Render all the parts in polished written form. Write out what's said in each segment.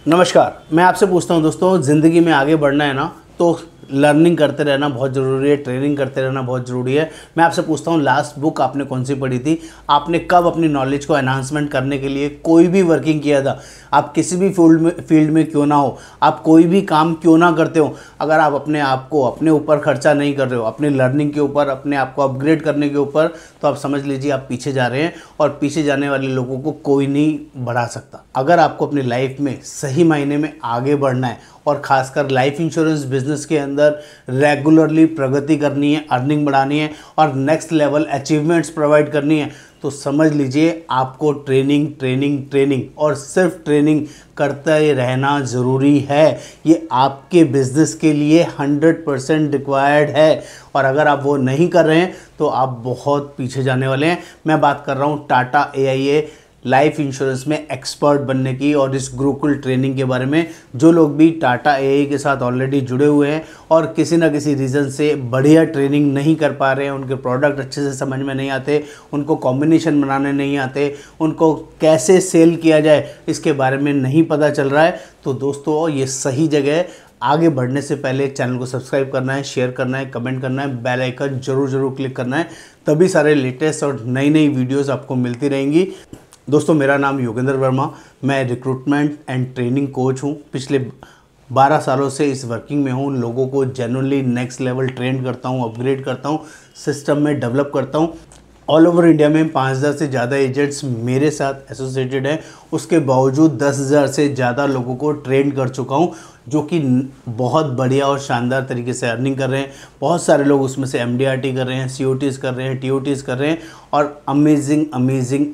नमस्कार। मैं आपसे पूछता हूं दोस्तों, ज़िंदगी में आगे बढ़ना है ना तो लर्निंग करते रहना बहुत ज़रूरी है, ट्रेनिंग करते रहना बहुत ज़रूरी है। मैं आपसे पूछता हूं, लास्ट बुक आपने कौन सी पढ़ी थी? आपने कब अपनी नॉलेज को एनहांसमेंट करने के लिए कोई भी वर्किंग किया था? आप किसी भी फील्ड में क्यों ना हो, आप कोई भी काम क्यों ना करते हो, अगर आप अपने आप को अपने ऊपर खर्चा नहीं कर रहे हो, अपने लर्निंग के ऊपर, अपने आप को अपग्रेड करने के ऊपर, तो आप समझ लीजिए आप पीछे जा रहे हैं और पीछे जाने वाले लोगों को कोई नहीं बढ़ा सकता। अगर आपको अपनी लाइफ में सही मायने में आगे बढ़ना है और खासकर लाइफ इंश्योरेंस बिजनेस के अंदर रेगुलरली प्रगति करनी है, अर्निंग बढ़ानी है और नेक्स्ट लेवल अचीवमेंट्स प्रोवाइड करनी है, तो समझ लीजिए आपको ट्रेनिंग ट्रेनिंग ट्रेनिंग और सिर्फ ट्रेनिंग करते ही रहना ज़रूरी है। ये आपके बिजनेस के लिए 100% रिक्वायर्ड है और अगर आप वो नहीं कर रहे हैं तो आप बहुत पीछे जाने वाले हैं। मैं बात कर रहा हूँ टाटा AIA लाइफ इंश्योरेंस में एक्सपर्ट बनने की और इस गुरुकुल ट्रेनिंग के बारे में। जो लोग भी टाटा AIA के साथ ऑलरेडी जुड़े हुए हैं और किसी ना किसी रीज़न से बढ़िया ट्रेनिंग नहीं कर पा रहे हैं, उनके प्रोडक्ट अच्छे से समझ में नहीं आते, उनको कॉम्बिनेशन बनाने नहीं आते, उनको कैसे सेल किया जाए इसके बारे में नहीं पता चल रहा है, तो दोस्तों ये सही जगह है। आगे बढ़ने से पहले चैनल को सब्सक्राइब करना है, शेयर करना है, कमेंट करना है, बेल आइकन जरूर क्लिक करना है, तभी सारे लेटेस्ट और नई वीडियोज़ आपको मिलती रहेंगी। दोस्तों मेरा नाम योगेंद्र वर्मा, मैं रिक्रूटमेंट एंड ट्रेनिंग कोच हूँ। पिछले 12 सालों से इस वर्किंग में हूँ। लोगों को जेन्युइनली नेक्स्ट लेवल ट्रेन करता हूँ, अपग्रेड करता हूँ, सिस्टम में डेवलप करता हूँ। ऑल ओवर इंडिया में 5000 से ज़्यादा एजेंट्स मेरे साथ एसोसिएटेड हैं। उसके बावजूद 10,000 से ज़्यादा लोगों को ट्रेन कर चुका हूँ, जो कि बहुत बढ़िया और शानदार तरीके से अर्निंग कर रहे हैं। बहुत सारे लोग उसमें से MDRT कर रहे हैं, COTs कर रहे हैं, TOTs कर रहे हैं और अमेजिंग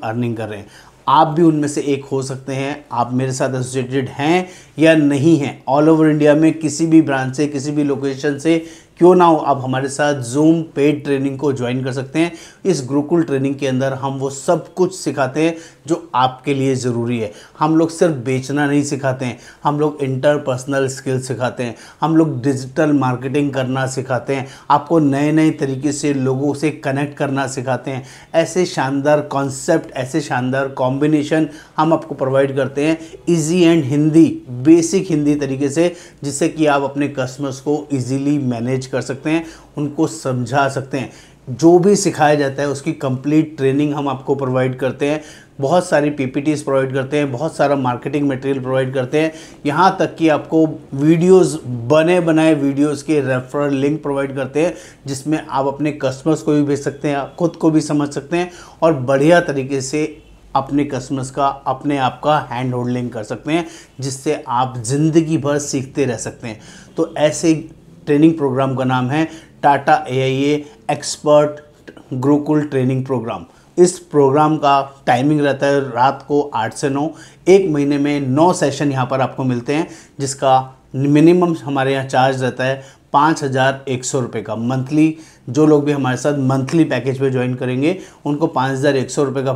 अर्निंग कर रहे हैं। आप भी उनमें से एक हो सकते हैं। आप मेरे साथ एसोसिएटेड हैं या नहीं हैं, ऑल ओवर इंडिया में किसी भी ब्रांच से, किसी भी लोकेशन से क्यों ना हो, आप हमारे साथ जूम पेड ट्रेनिंग को ज्वाइन कर सकते हैं। इस गुरुकुल ट्रेनिंग के अंदर हम वो सब कुछ सिखाते हैं जो आपके लिए ज़रूरी है। हम लोग सिर्फ बेचना नहीं सिखाते हैं, हम लोग इंटरपर्सनल स्किल सिखाते हैं, हम लोग डिजिटल मार्केटिंग करना सिखाते हैं, आपको नए तरीके से लोगों से कनेक्ट करना सिखाते हैं। ऐसे शानदार कॉन्सेप्ट, ऐसे शानदार कॉम्बिनेशन हम आपको प्रोवाइड करते हैं easy and Hindi, basic Hindi तरीके से, जिससे कि आप अपने कस्टमर्स को ईजीली मैनेज कर सकते हैं, उनको समझा सकते हैं। जो भी सिखाया जाता है उसकी कंप्लीट ट्रेनिंग हम आपको प्रोवाइड करते हैं। बहुत सारी PPTs प्रोवाइड करते हैं, बहुत सारा मार्केटिंग मटेरियल प्रोवाइड करते हैं, यहाँ तक कि आपको वीडियोस, बने बनाए वीडियोस के रेफरल लिंक प्रोवाइड करते हैं, जिसमें आप अपने कस्टमर्स को भी भेज सकते हैं, आप खुद को भी समझ सकते हैं और बढ़िया तरीके से अपने कस्टमर्स का, अपने आप का हैंड होल्डिंग कर सकते हैं, जिससे आप ज़िंदगी भर सीखते रह सकते हैं। तो ऐसे ट्रेनिंग प्रोग्राम का नाम है Tata AIA expert Gurukul training programme. इस प्रोग्राम का टाइमिंग रहता है रात को 8 से 9। एक महीने में 9 सेशन यहाँ पर आपको मिलते हैं, जिसका मिनिमम हमारे यहाँ चार्ज रहता है 5,100 रुपये का मंथली। जो लोग भी हमारे साथ मंथली पैकेज पे ज्वाइन करेंगे उनको 5,100 रुपये का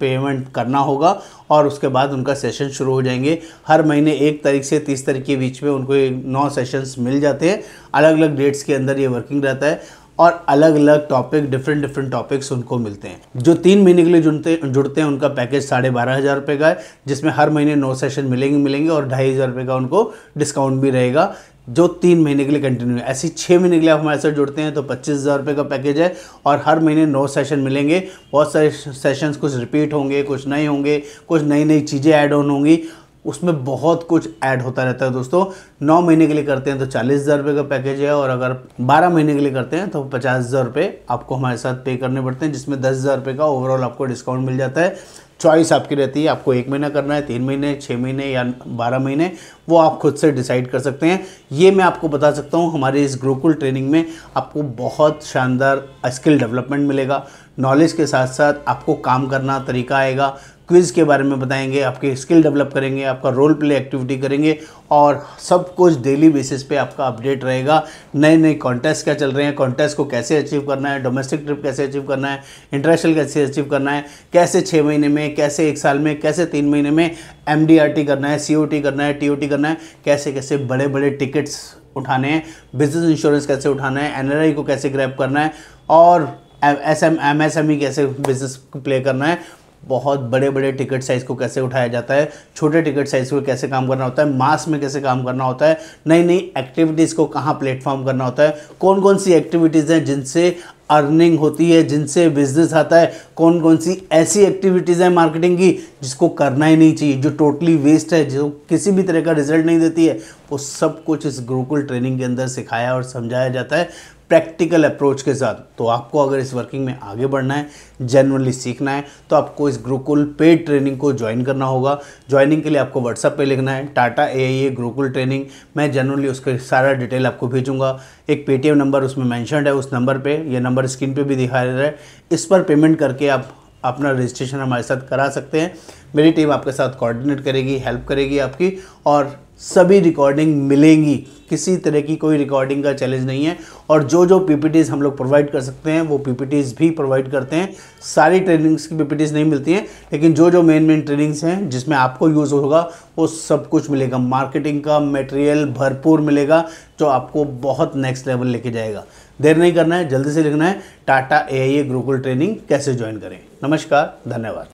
पेमेंट करना होगा और उसके बाद उनका सेशन शुरू हो जाएंगे। हर महीने 1 तारीख से 30 तारीख के बीच में उनको 9 सेशंस मिल जाते हैं। अलग अलग डेट्स के अंदर ये वर्किंग रहता है और अलग अलग टॉपिक, डिफरेंट टॉपिक्स उनको मिलते हैं। जो 3 महीने के लिए जुड़ते हैं उनका पैकेज 12,500 रुपये का है, जिसमें हर महीने 9 सेशन मिलेंगे और 2,500 रुपये का उनको डिस्काउंट भी रहेगा। जो 3 महीने के लिए कंटिन्यू है, ऐसे 6 महीने के लिए आप हमारे साथ जुड़ते हैं तो 25,000 रुपये का पैकेज है और हर महीने 9 सेशन मिलेंगे। बहुत सारे सेशंस कुछ रिपीट होंगे, कुछ नए होंगे, कुछ नई चीज़ें ऐड ऑन होंगी, उसमें बहुत कुछ ऐड होता रहता है दोस्तों। 9 महीने के लिए करते हैं तो 40,000 रुपये का पैकेज है और अगर 12 महीने के लिए करते हैं तो 50,000 रुपये आपको हमारे साथ पे करने पड़ते हैं, जिसमें 10,000 रुपये का ओवरऑल आपको डिस्काउंट मिल जाता है। चॉइस आपकी रहती है, आपको 1 महीना करना है, 3 महीने, 6 महीने या 12 महीने, वो आप खुद से डिसाइड कर सकते हैं। ये मैं आपको बता सकता हूँ, हमारे इस गुरुकुल ट्रेनिंग में आपको बहुत शानदार स्किल डेवलपमेंट मिलेगा। नॉलेज के साथ साथ आपको काम करना तरीका आएगा, क्विज़ के बारे में बताएंगे, आपके स्किल डेवलप करेंगे, आपका रोल प्ले एक्टिविटी करेंगे और सब कुछ डेली बेसिस पे आपका अपडेट रहेगा। नए कॉन्टेस्ट क्या चल रहे हैं, कॉन्टेस्ट को कैसे अचीव करना है, डोमेस्टिक ट्रिप कैसे अचीव करना है, इंटरनेशनल कैसे अचीव करना है, कैसे 6 महीने में, कैसे 1 साल में, कैसे 3 महीने में MDRT करना है, COT करना है, TOT करना है, कैसे बड़े टिकट्स उठाने हैं, बिजनेस इंश्योरेंस कैसे उठाना है, NRI को कैसे ग्रैब करना है और MSME कैसे बिजनेस प्ले करना है। बहुत बड़े बड़े टिकट साइज़ को कैसे उठाया जाता है, छोटे टिकट साइज़ को कैसे काम करना होता है, मास में कैसे काम करना होता है, नई नई एक्टिविटीज़ को कहाँ प्लेटफॉर्म करना होता है, कौन कौन सी एक्टिविटीज़ हैं जिनसे अर्निंग होती है, जिनसे बिजनेस आता है, कौन कौन सी ऐसी एक्टिविटीज़ हैं मार्केटिंग की जिसको करना ही नहीं चाहिए, जो टोटली वेस्ट है, जो किसी भी तरह का रिजल्ट नहीं देती है, वो सब कुछ इस गुरुकुल ट्रेनिंग के अंदर सिखाया और समझाया जाता है प्रैक्टिकल अप्रोच के साथ। तो आपको अगर इस वर्किंग में आगे बढ़ना है, जेन्युइनली सीखना है, तो आपको इस गुरुकुल पेड ट्रेनिंग को ज्वाइन करना होगा। ज्वाइनिंग के लिए आपको व्हाट्सएप पे लिखना है टाटा AIA गुरुकुल ट्रेनिंग। मैं जेन्युइनली उसका सारा डिटेल आपको भेजूंगा। एक पेटीएम नंबर उसमें मैंशनड है, उस नंबर पे, ये नंबर स्क्रीन पे भी दिखा रहा है, इस पर पेमेंट करके आप अपना रजिस्ट्रेशन हमारे साथ करा सकते हैं। मेरी टीम आपके साथ कोऑर्डिनेट करेगी, हेल्प करेगी आपकी, और सभी रिकॉर्डिंग मिलेंगी, किसी तरह की कोई रिकॉर्डिंग का चैलेंज नहीं है। और जो जो PPTs हम लोग प्रोवाइड कर सकते हैं वो PPTs भी प्रोवाइड करते हैं। सारी ट्रेनिंग्स की PPTs नहीं मिलती हैं, लेकिन जो जो मेन ट्रेनिंग्स हैं जिसमें आपको यूज़ होगा वो सब कुछ मिलेगा। मार्केटिंग का मटेरियल भरपूर मिलेगा जो आपको बहुत नेक्स्ट लेवल लेके जाएगा। देर नहीं करना है, जल्दी से लिखना है टाटा AIA गुरुकुल ट्रेनिंग कैसे ज्वाइन करें। नमस्कार, धन्यवाद।